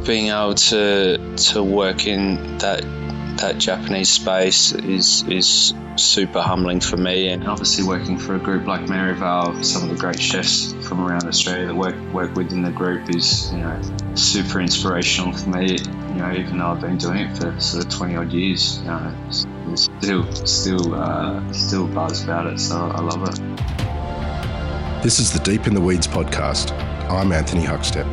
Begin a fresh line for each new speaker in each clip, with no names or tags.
being able to work in that Japanese space is super humbling for me, and obviously working for a group like Maryvale, some of the great chefs from around Australia that work within the group is super inspirational for me. Even though I've been doing it for sort of 20 odd years, still buzz about it. So I love it.
This is the Deep in the Weeds podcast. I'm Anthony Huckstep.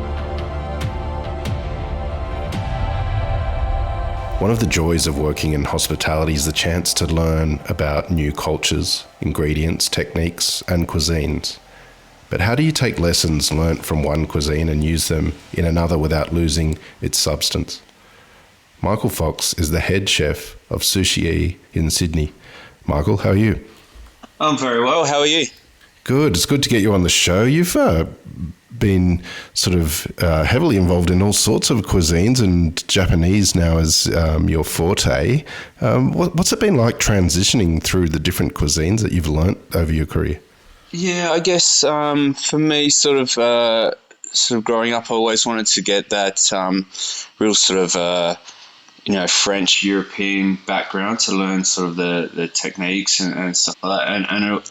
One of the joys of working in hospitality is the chance to learn about new cultures, ingredients, techniques, and cuisines. But how do you take lessons learnt from one cuisine and use them in another without losing its substance? Michael Fox is the head chef of Sushi-e in Sydney. Michael, how are you?
I'm very well. How are you?
Good. It's good to get you on the show. You've been sort of heavily involved in all sorts of cuisines, and Japanese now is your forte. What's it been like transitioning through the different cuisines that you've learnt over your career? Yeah,
I guess for me, sort of growing up, I always wanted to get that real sort of French European background to learn sort of the techniques and stuff like that, and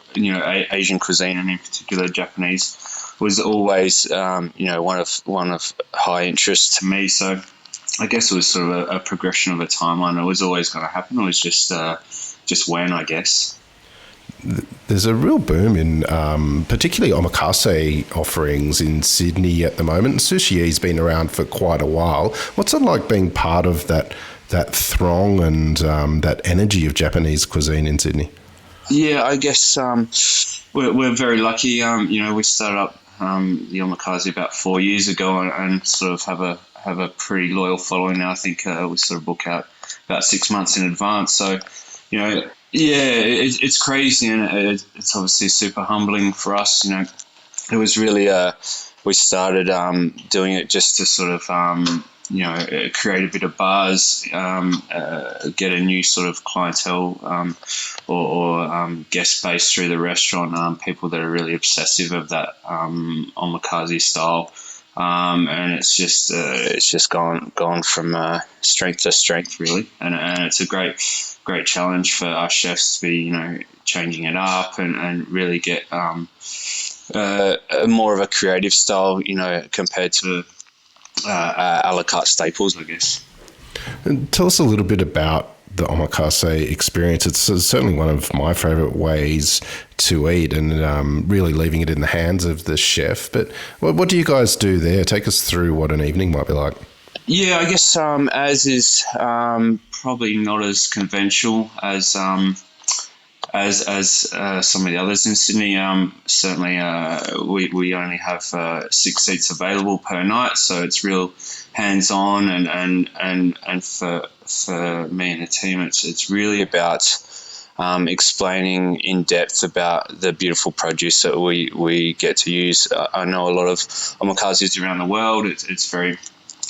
Asian cuisine, and in particular Japanese, was always one of high interest to me. So I guess it was sort of a progression of a timeline. It was always going to happen. It was just when, I guess.
There's a real boom in particularly omakase offerings in Sydney at the moment. Sushi-e's been around for quite a while. What's it like being part of that throng and that energy of Japanese cuisine in Sydney?
Yeah, I guess we're very lucky. We started up the omakase about 4 years ago and sort of have a pretty loyal following now. I think we sort of book out about 6 months in advance. So, it's crazy, and it's obviously super humbling for us. It was really we started doing it just to sort of create a bit of buzz, get a new sort of clientele or guest base through the restaurant, people that are really obsessive of that omakase style, and it's just gone from strength to strength, really, and it's a great challenge for our chefs to be changing it up and really get more of a creative style, compared to a la carte staples, I guess.
And tell us a little bit about the omakase experience. It's certainly one of my favourite ways to eat, and really leaving it in the hands of the chef. But what do you guys do there? Take us through what an evening might be like.
Yeah, I guess as is probably not as conventional as some of the others in Sydney. Certainly, we only have 6 seats available per night, so it's real hands-on, and for me and the team, it's really about explaining in depth about the beautiful produce that we get to use. I know a lot of omakases around the world. It's very,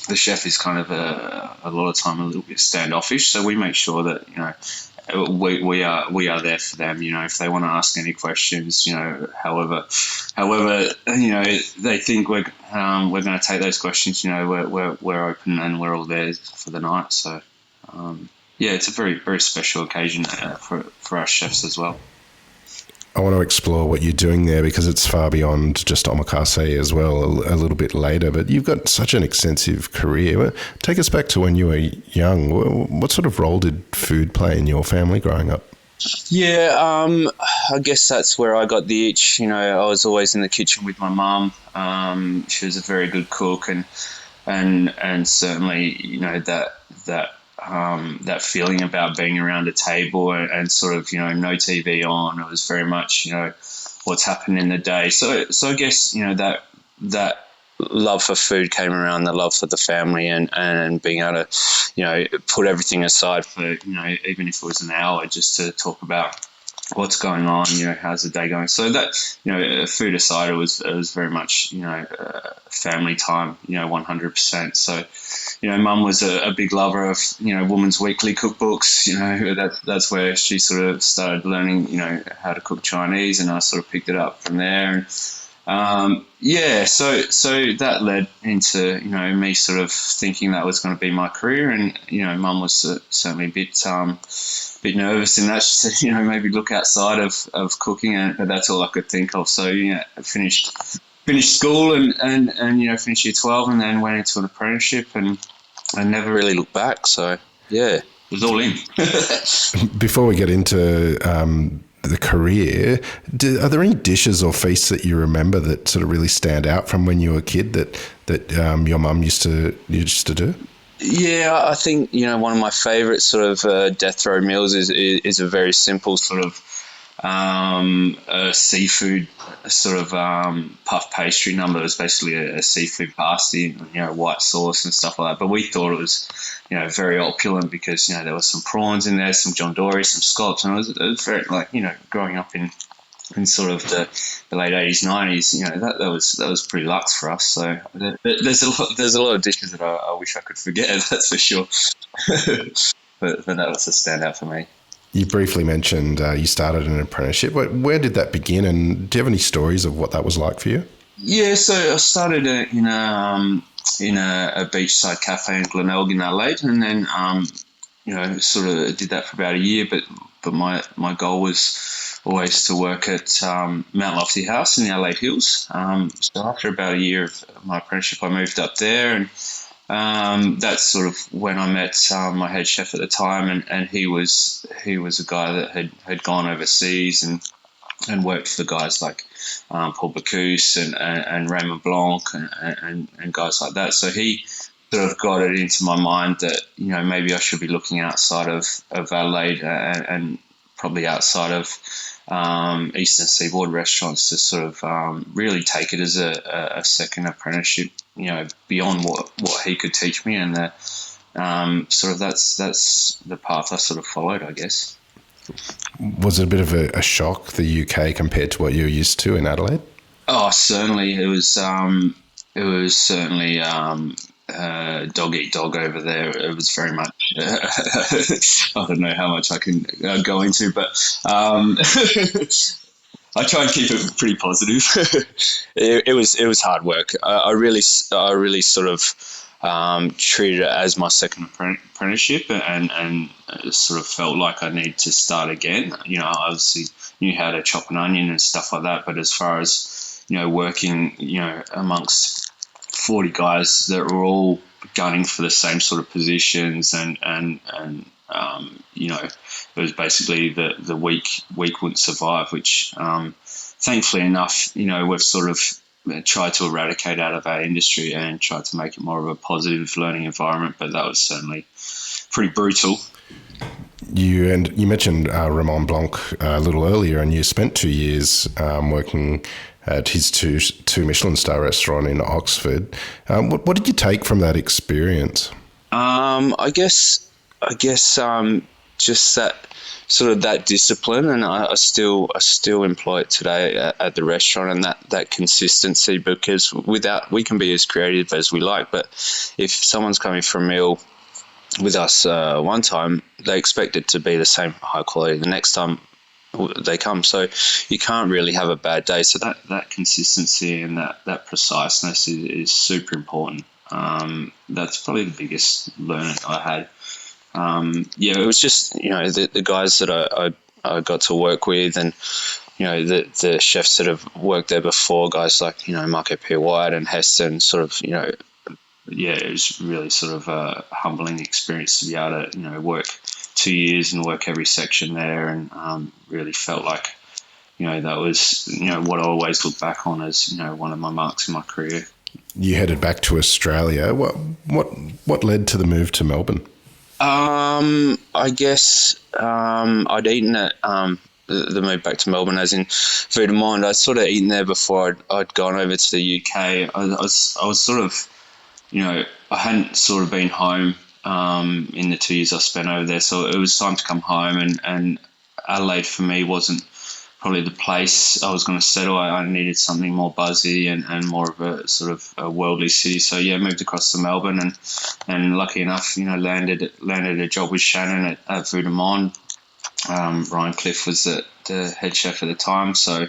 the chef is kind of a lot of time a little bit standoffish, so we make sure that we are there for them. If they want to ask any questions, however they think we're going to take those questions, we're open and we're all there for the night. So it's a very, very special occasion for our chefs as well.
I want to explore what you're doing there, because it's far beyond just omakase as well, a little bit later. But you've got such an extensive career. Take us back to when you were young. What sort of role did food play in your family growing up?
Yeah, I guess that's where I got the itch. I was always in the kitchen with my mum. She was a very good cook, and certainly that feeling about being around a table and sort of no TV on. It was very much what's happened in the day. So I guess that love for food came around the love for the family and being able to put everything aside for even if it was an hour just to talk about what's going on, how's the day going. So that food aside, it was very much family time, 100%. So mum was a big lover of Woman's Weekly cookbooks. That's where she sort of started learning how to cook Chinese, and I sort of picked it up from there. So that led into me sort of thinking that was going to be my career, and Mum was certainly a bit nervous in that. She said, maybe look outside of cooking, but that's all I could think of. So I finished school and finished year 12, and then went into an apprenticeship, and I never really looked back. So yeah, it was all in.
Before we get into the career, are there any dishes or feasts that you remember that sort of really stand out from when you were a kid that your mum used to do?
Yeah, I think one of my favourite sort of death row meals is a very simple sort of a seafood sort of puff pastry number. It was basically a seafood pasty, white sauce and stuff like that. But we thought it was, very opulent because, there was some prawns in there, some John Dory, some scallops, and it was very growing up in sort of the late 80s, 90s, that was pretty luxe for us. So there's a lot of dishes that I wish I could forget, that's for sure. but that was a standout for me.
You briefly mentioned you started an apprenticeship. Where did that begin, and do you have any stories of what that was like for you?
Yeah, so I started in a beachside cafe in Glenelg in Adelaide, and then sort of did that for about a year. But my goal was always to work at Mount Lofty House in the Adelaide Hills. So after about a year of my apprenticeship, I moved up there, and that's sort of when I met my head chef at the time, and he was a guy that had gone overseas and worked for guys like Paul Bocuse and Raymond Blanc and guys like that. So he sort of got it into my mind that maybe I should be looking outside of Adelaide and probably outside of Eastern Seaboard restaurants to sort of really take it as a second apprenticeship, beyond what he could teach me, and sort of that's the path I sort of followed, I guess.
Was it a bit of a shock, the UK, compared to what you were used to in Adelaide?
Oh, certainly. It was certainly dog eat dog over there. It was very much. I don't know how much I can go into, but I try and keep it pretty positive. It was hard work. I really sort of treated it as my second apprenticeship, and sort of felt like I need to start again. I obviously knew how to chop an onion and stuff like that, but as far as working amongst 40 guys that were all gunning for the same sort of positions, and it was basically the weak wouldn't survive, which thankfully enough, we've sort of tried to eradicate out of our industry and tried to make it more of a positive learning environment, but that was certainly pretty brutal.
You mentioned Raymond Blanc a little earlier, and you spent 2 years working at his two Michelin star restaurant in Oxford. What did you take from that experience?
I guess just that sort of that discipline, and I still employ it today at the restaurant, and that consistency, because we can be as creative as we like, but if someone's coming for a meal with us one time, they expect it to be the same high quality the next time they come. So you can't really have a bad day. So that consistency and that preciseness is super important. That's probably the biggest learning I had. It was just, the guys that I got to work with, and, the chefs that have worked there before, guys like, Marco P. White and Heston, sort of, it was really sort of a humbling experience to be able to, work 2 years and work every section there, and really felt like, that was, what I always look back on as, one of my marks in my career.
You headed back to Australia. What led to the move to Melbourne?
I guess I'd eaten at the move back to Melbourne, as in Vue de Monde. I'd sort of eaten there before I'd gone over to the UK. I was sort of, I hadn't sort of been home in the 2 years I spent over there, so it was time to come home, and Adelaide for me wasn't probably the place I was going to settle. I needed something more buzzy and more of a sort of a worldly city. So yeah, moved across to Melbourne, and lucky enough, landed a job with Shannon at Vue de Monde. Ryan Cliff was the head chef at the time, so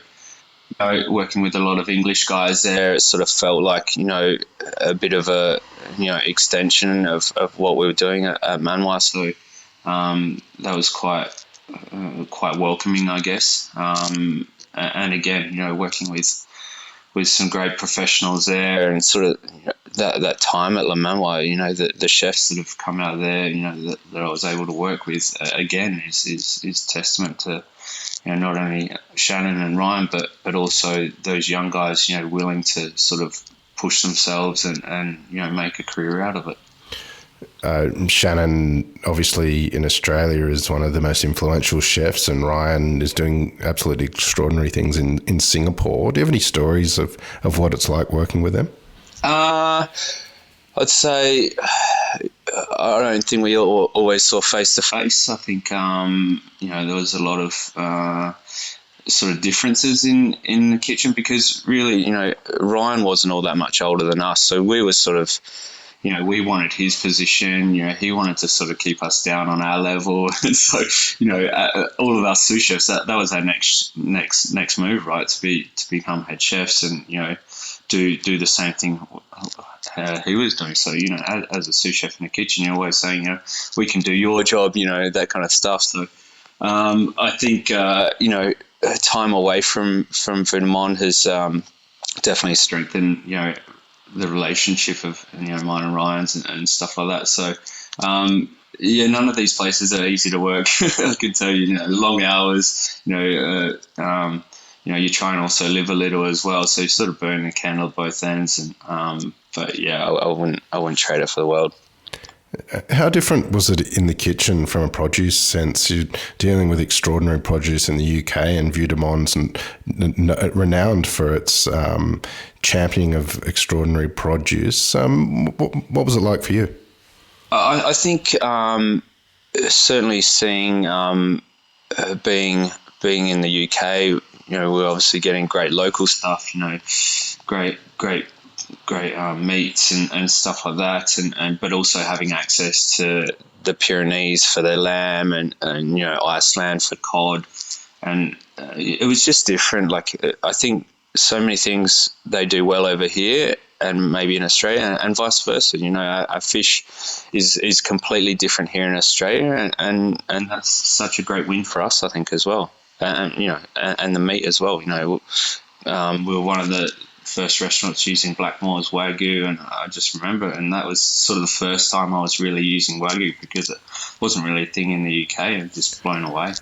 working with a lot of English guys there, it sort of felt like, a bit of a, extension of what we were doing at Manoir. So that was quite welcoming, I guess. And again, working with some great professionals there, and sort of that time at Le Manoir, the chefs that have come out of there, that I was able to work with, again, is testament to, not only Shannon and Ryan, but also those young guys, willing to sort of push themselves and make a career out of it.
Shannon, obviously in Australia, is one of the most influential chefs, and Ryan is doing absolutely extraordinary things in Singapore. Do you have any stories of what it's like working with them?
I'd say I don't think we always saw face to face. I think there was a lot of sort of differences in the kitchen, because really, Ryan wasn't all that much older than us, so we were sort of, we wanted his position. He wanted to sort of keep us down on our level, and so all of our sous chefs, that was our next move, right? To become head chefs and do the same thing he was doing. So as a sous chef in the kitchen, you're always saying, we can do your job, that kind of stuff. So I think time away from Vue de Monde has definitely strengthened the relationship of mine and Ryan's and stuff like that. So none of these places are easy to work. I can tell you, long hours. You try and also live a little as well. So you sort of burn the candle at both ends. And but yeah, I wouldn't trade it for the world.
How different was it in the kitchen from a produce sense? You're dealing with extraordinary produce in the UK, and Vue de Monde's renowned for its championing of extraordinary produce. What was it like for you?
I think certainly seeing being in the UK, we're obviously getting great local stuff. Great meats and stuff like that, and but also having access to the Pyrenees for their lamb and Iceland for cod, and it was just different. Like, I think so many things they do well over here and maybe in Australia, and vice versa. Our fish is completely different here in Australia, and that's such a great win for us, I think, as well. And and the meat as well. We were one of the first restaurants using Blackmore's Wagyu, and I just remember, and that was sort of the first time I was really using Wagyu, because it wasn't really a thing in the UK, and just blown away.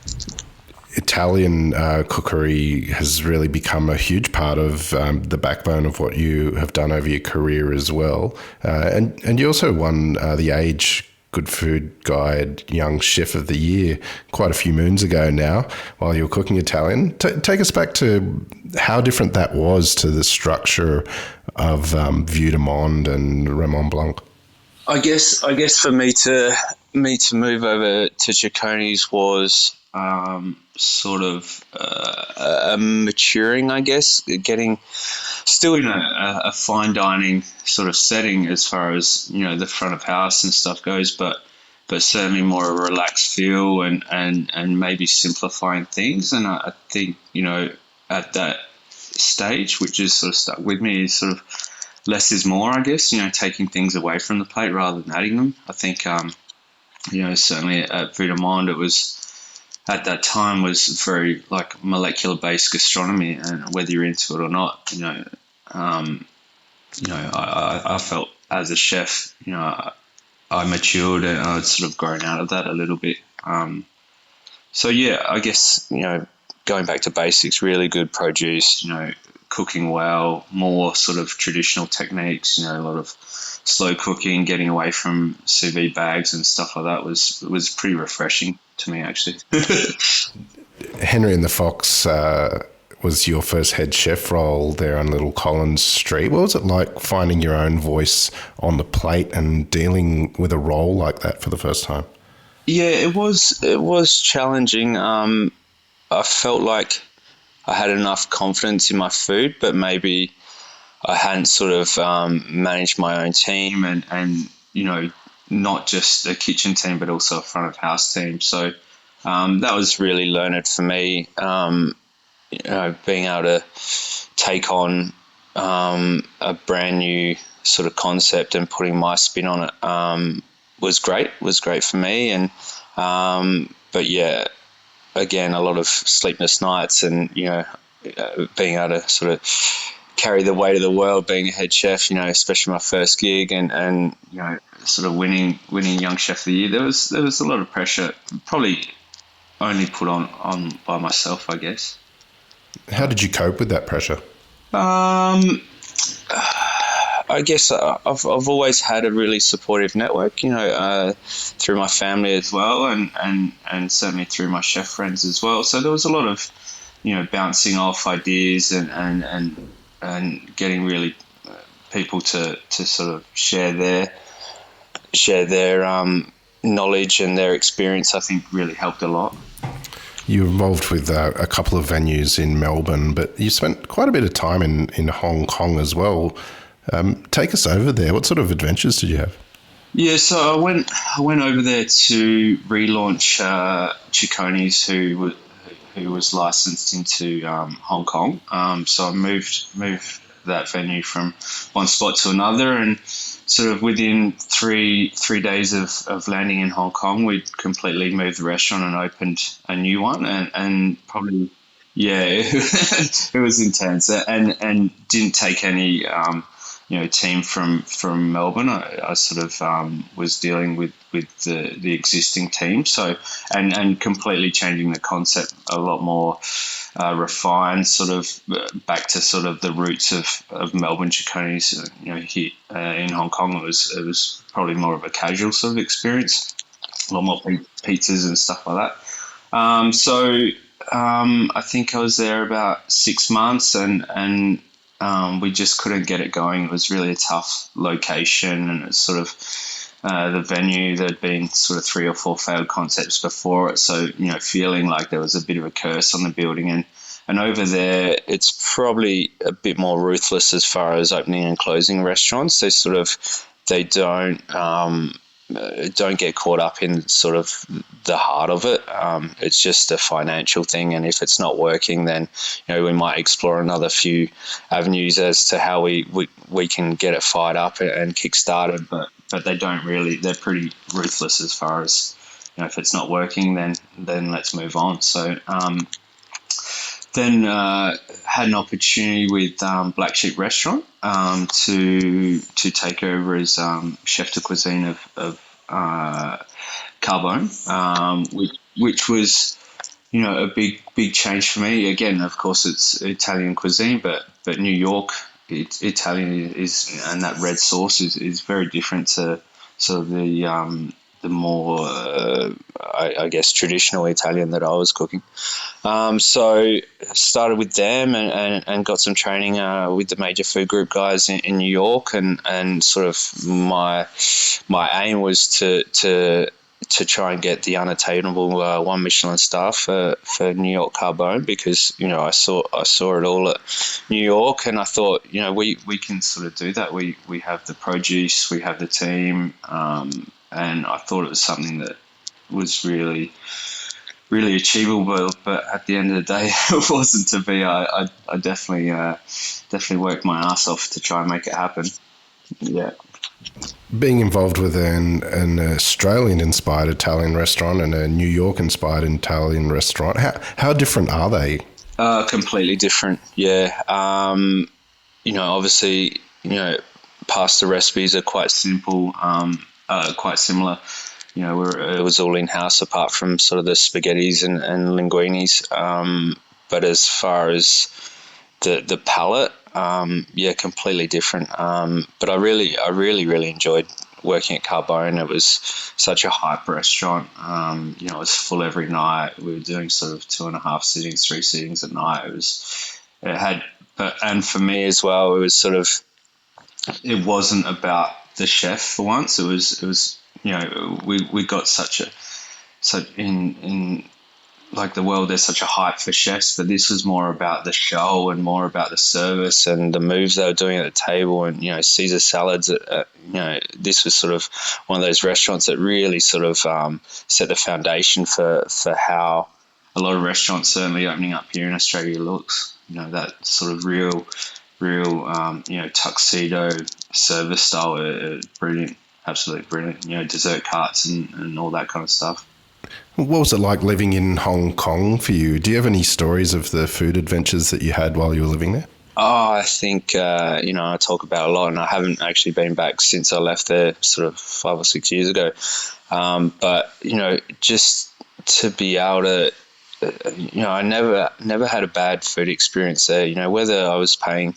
Italian cookery has really become a huge part of the backbone of what you have done over your career as well. And you also won the Age Good Food Guide Young Chef of the Year quite a few moons ago now, while you were cooking Italian. Take us back to how different that was to the structure of Vue de Monde and Raymond Blanc.
I guess for me to move over to Cicconi's was sort of maturing, I guess, getting still in a fine dining sort of setting as far as the front of house and stuff goes, but certainly more a relaxed feel and maybe simplifying things. And I think at that stage, which is sort of stuck with me, is sort of less is more, I guess. Taking things away from the plate rather than adding them. I think certainly at Vue de Monde, it was, at that time, was very like molecular based gastronomy, and whether you're into it or not, I felt as a chef, I matured and I'd sort of grown out of that a little bit. So yeah, I guess going back to basics, really good produce, cooking well, more sort of traditional techniques, a lot of slow cooking, getting away from sous vide bags and stuff like that was pretty refreshing to me, actually.
Henry and the Fox was your first head chef role there on Little Collins Street. What was it like finding your own voice on the plate and dealing with a role like that for the first time?
Yeah, it was challenging. I felt like I had enough confidence in my food, but maybe I hadn't sort of managed my own team and not just a kitchen team, but also a front of house team. So that was really learned for me. being able to take on a brand new sort of concept and putting my spin on it was great for me. And but yeah, again, a lot of sleepless nights, and being able to sort of carry the weight of the world, being a head chef, especially my first gig, and sort of winning Young Chef of the Year. There was a lot of pressure, probably only put on by myself, I guess.
How did you cope with that pressure?
I guess I've always had a really supportive network, through my family as well, and certainly through my chef friends as well. So there was a lot of, bouncing off ideas and getting really people to sort of share their knowledge and their experience. I think really helped a lot.
You were involved with a couple of venues in Melbourne, but you spent quite a bit of time in Hong Kong as well. Take us over there. What sort of adventures did you have?
Yeah, so I went over there to relaunch Chiconi's, who was licensed into Hong Kong. So I moved that venue from one spot to another, and sort of within three days of landing in Hong Kong, we'd completely moved the restaurant and opened a new one, and probably, yeah, it was intense, and didn't take any team from Melbourne. I sort of was dealing with the existing team, so and completely changing the concept, a lot more refined, sort of back to sort of the roots of Melbourne Chiconi's. Here in Hong Kong, it was probably more of a casual sort of experience, a lot more pizzas and stuff like that. So I think I was there about 6 months, and we just couldn't get it going. It was really a tough location, and it's sort of the venue. There'd been sort of 3 or 4 failed concepts before it, so feeling like there was a bit of a curse on the building. And over there, it's probably a bit more ruthless as far as opening and closing restaurants. They don't get caught up in sort of the heart of it. It's just a financial thing, and if it's not working, then we might explore another few avenues as to how we can get it fired up and kick-started. But they don't really. They're pretty ruthless as far as if it's not working, then let's move on. So then had an opportunity with Black Sheep Restaurant to take over as chef de cuisine of Carbone, which was a big change for me. Again, of course, it's Italian cuisine, but New York Italian is, and that red sauce is very different to sort of the more I guess traditional Italian that I was cooking. So started with them and got some training with the major food group guys in New York, and sort of my aim was to try and get the unattainable 1 Michelin star for New York Carbone, because I saw it all at New York, and I thought we can sort of do that. We have the produce, we have the team, and I thought it was something that was really achievable, but at the end of the day, it wasn't to be. I definitely worked my ass off to try and make it happen. Yeah.
Being involved with an Australian-inspired Italian restaurant and a New York-inspired Italian restaurant, how different are they?
Completely different, yeah. Obviously, pasta recipes are quite simple, quite similar. It was all in-house apart from sort of the spaghettis and linguinis. But as far as the palate, completely different. But I really enjoyed working at Carbone. It was such a hype restaurant. It was full every night. We were doing sort of 2.5 sittings, 3 sittings at night. And for me as well, it was sort of, it wasn't about the chef for once. It was we got in like the world, there's such a hype for chefs, but this was more about the show and more about the service and the moves they were doing at the table, and Caesar salads. This was sort of one of those restaurants that really sort of set the foundation for how a lot of restaurants certainly opening up here in Australia looks. That sort of real tuxedo service style, brilliant, absolutely brilliant. Dessert carts and all that kind of stuff.
What was it like living in Hong Kong for you? Do you have any stories of the food adventures that you had while you were living there?
Oh, I think, I talk about a lot, and I haven't actually been back since I left there sort of 5 or 6 years ago. But, just to be able to, I never had a bad food experience there. Whether I was paying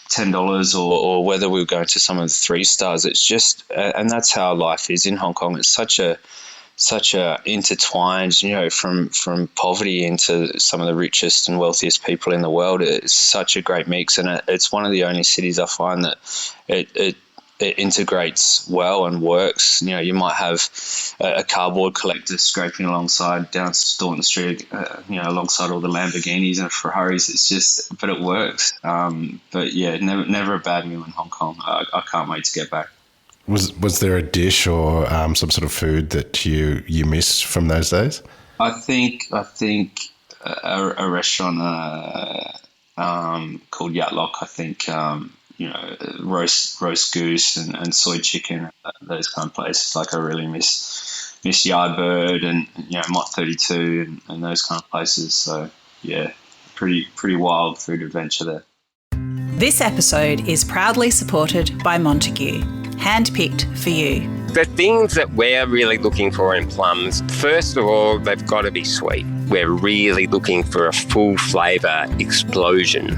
$10 or whether we were going to some of the 3 stars, it's just, and that's how life is in Hong Kong. It's such a intertwined, from poverty into some of the richest and wealthiest people in the world. It's such a great mix, and it's one of the only cities I find that it integrates well and works. You might have a cardboard collector scraping alongside down Staunton Street, alongside all the Lamborghinis and Ferraris. It's just, but it works. But yeah, never a bad meal in Hong Kong. I can't wait to get back.
Was there a dish or some sort of food that you missed from those days?
I think a restaurant called Locke. I think roast goose and soy chicken, those kind of places. Like I really miss Yardbird and Mott 32 and those kind of places. So yeah, pretty wild food adventure there.
This episode is proudly supported by Montague, handpicked for you.
The things that we're really looking for in plums, first of all, they've got to be sweet. We're really looking for a full flavour explosion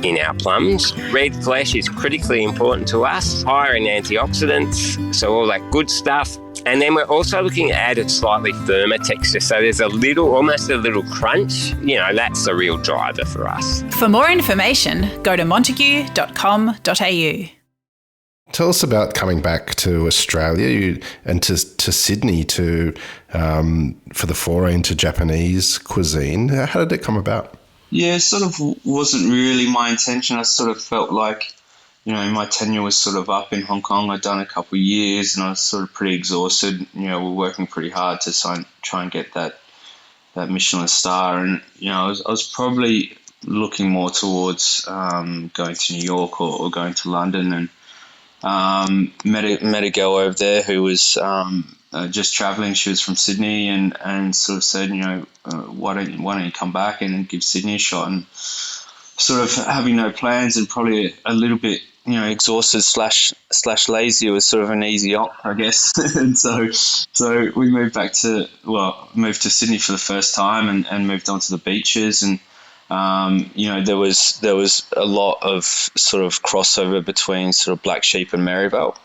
in our plums. Red flesh is critically important to us, higher in antioxidants, so all that good stuff. And then we're also looking at a slightly firmer texture. So there's almost a little crunch. That's the real driver for us.
For more information, go to montague.com.au.
Tell us about coming back to Australia and to Sydney for the foray into Japanese cuisine. How did it come about?
Yeah, it sort of wasn't really my intention. I sort of felt like, my tenure was sort of up in Hong Kong. I'd done a couple of years and I was sort of pretty exhausted. We're working pretty hard to try and get that Michelin star. And, I was probably looking more towards going to New York or going to London, and met a girl over there who was just travelling. She was from Sydney and sort of said, why don't you come back and give Sydney a shot? And sort of having no plans and probably a little bit, exhausted slash lazy, it was sort of an easy op, I guess. And so we moved to Sydney for the first time and moved on to the beaches. And there was a lot of sort of crossover between sort of Black Sheep and Maribel,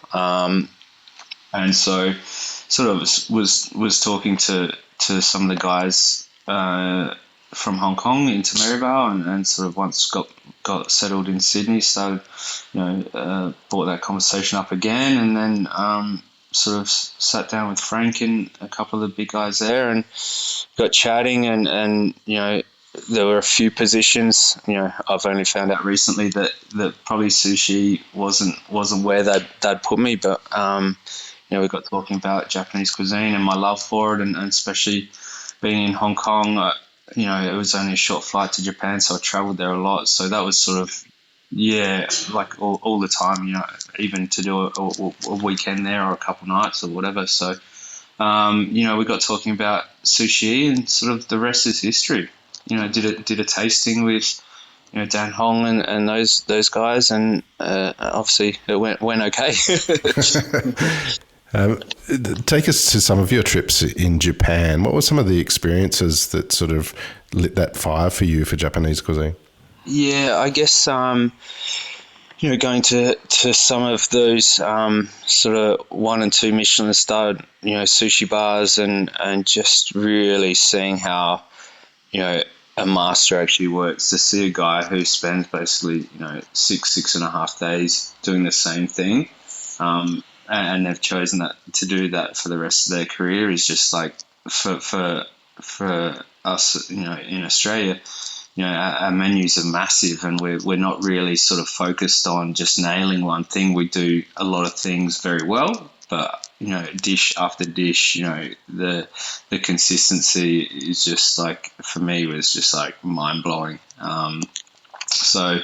and so sort of was talking to some of the guys from Hong Kong into Maribel, and sort of once got settled in Sydney, started brought that conversation up again, and then sort of sat down with Frank and a couple of the big guys there and got chatting, and there were a few positions. I've only found out recently that probably Sushi-e wasn't where they'd put me, but we got talking about Japanese cuisine and my love for it, and especially being in Hong Kong. It was only a short flight to Japan, so I travelled there a lot. So that was sort of like all the time. Even to do a weekend there or a couple nights or whatever. So we got talking about Sushi-e, and sort of the rest is history. Did a tasting with Dan Hong and those guys, and obviously it went okay.
Take us to some of your trips in Japan. What were some of the experiences that sort of lit that fire for you for Japanese cuisine?
Yeah, I guess going to some of those sort of 1 and 2 Michelin starred sushi bars, and just really seeing how a master actually works. To see a guy who spends basically 6 and a half days doing the same thing, and they've chosen to do that for the rest of their career is just like for us in Australia. Our menus are massive, and we're not really sort of focused on just nailing one thing. We do a lot of things very well, but dish after dish, the consistency is just like, for me, was just like mind blowing. So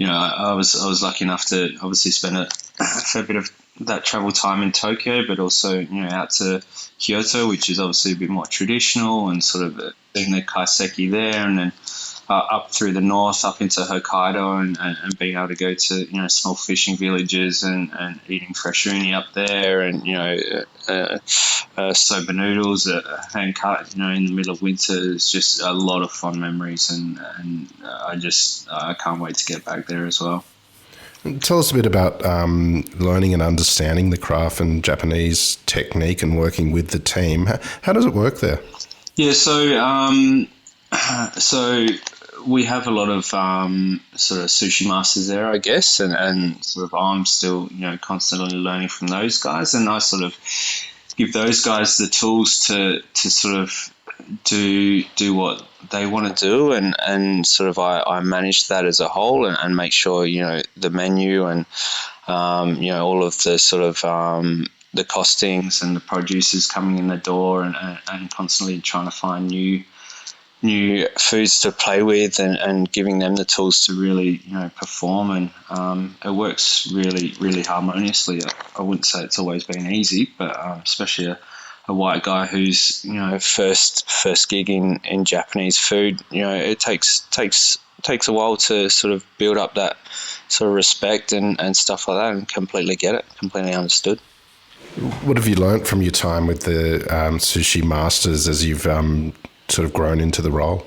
I was lucky enough to obviously spend a fair bit of that travel time in Tokyo, but also out to Kyoto, which is obviously a bit more traditional, and sort of seeing the kaiseki there, and then up through the north, up into Hokkaido, and being able to go to small fishing villages and eating fresh uni up there, and soba noodles hand cut in the middle of winter. It's just a lot of fond memories, and I can't wait to get back there as well.
Tell us a bit about learning and understanding the craft and Japanese technique and working with the team. How does it work there?
Yeah, so we have a lot of sort of sushi masters there, I guess, and sort of I'm still constantly learning from those guys, and I sort of give those guys the tools to sort of do what they want to do, and sort of I manage that as a whole, and make sure the menu and all of the sort of the costings and the produce coming in the door, and constantly trying to find new foods to play with, and giving them the tools to really perform, and it works really, really harmoniously. I wouldn't say it's always been easy, but especially a white guy who's first gig in Japanese food, it takes a while to sort of build up that sort of respect and stuff like that, and completely get it, completely understood.
What have you learnt from your time with the sushi masters as you've sort of grown into the role?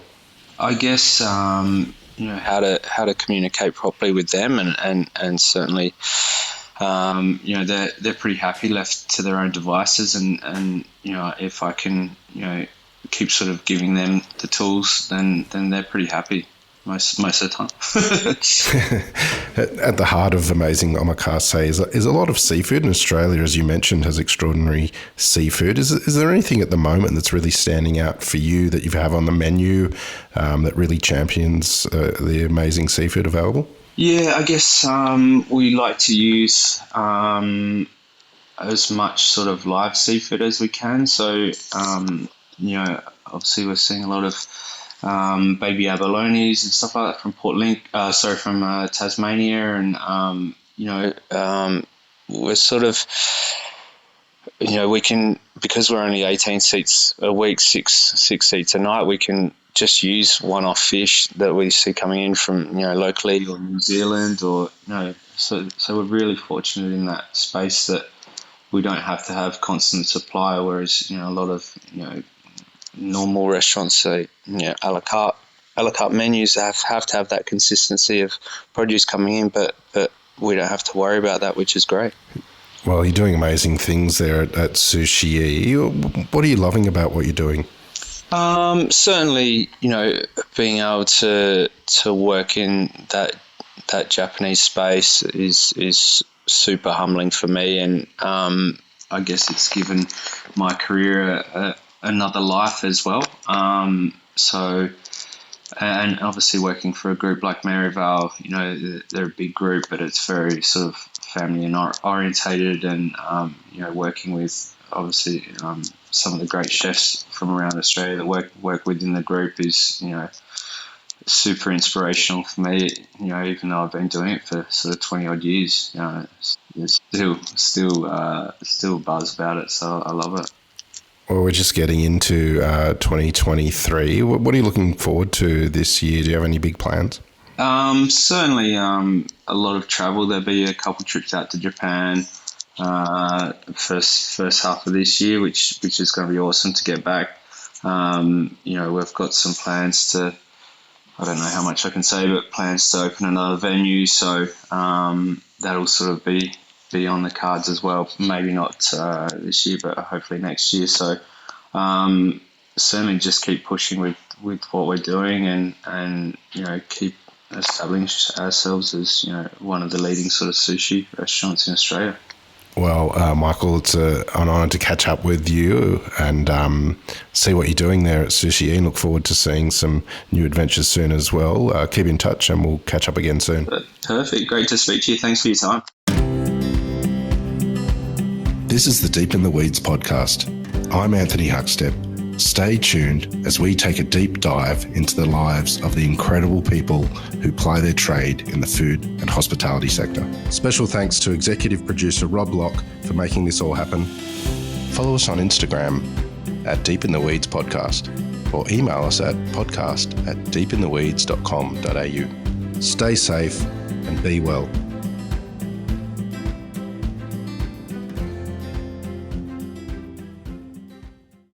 I guess how to communicate properly with them, and certainly they're pretty happy left to their own devices, and if I can keep sort of giving them the tools, then they're pretty happy most of the time.
At the heart of amazing omakase is a lot of seafood, and Australia, as you mentioned, has extraordinary seafood. Is there anything at the moment that's really standing out for you that you have on the menu that really champions the amazing seafood available?
Yeah, I guess we like to use as much sort of live seafood as we can. So, obviously we're seeing a lot of baby abalones and stuff like that from from Tasmania, and we're sort of we can, because we're only 18 seats a week, six seats a night, we can just use one-off fish that we see coming in from locally or New Zealand, or so we're really fortunate in that space that we don't have to have constant supply, whereas a lot of normal restaurants say a la carte menus have to have that consistency of produce coming in, but we don't have to worry about that, which is great.
Well, you're doing amazing things there at Sushi-e. What are you loving about what you're doing?
Certainly, being able to work in that Japanese space is super humbling for me, and I guess it's given my career another life as well. And obviously working for a group like Maryvale, they're a big group, but it's very sort of family and orientated, and working with obviously some of the great chefs from around Australia that work within the group is super inspirational for me. Even though I've been doing it for sort of 20 odd years, there's still buzz about it, so I love it.
Well, we're just getting into 2023. What are you looking forward to this year? Do you have any big plans?
Certainly a lot of travel. There'll be a couple trips out to Japan first half of this year, which is going to be awesome to get back. We've got some plans to, I don't know how much I can say, but plans to open another venue. So that'll sort of be on the cards as well. Maybe not this year, but hopefully next year. So certainly just keep pushing with what we're doing, and keep establishing ourselves as one of the leading sort of sushi restaurants in Australia.
Well, Michael, it's an honour to catch up with you and see what you're doing there at Sushi-e, and look forward to seeing some new adventures soon as well. Keep in touch and we'll catch up again soon.
Perfect. Great to speak to you. Thanks for your time.
This is the Deep in the Weeds podcast. I'm Anthony Huckstep. Stay tuned as we take a deep dive into the lives of the incredible people who ply their trade in the food and hospitality sector. Special thanks to executive producer Rob Locke for making this all happen. Follow us on Instagram at Deep in the Weeds Podcast or email us at podcast@deepintheweeds.com.au. Stay safe and be well.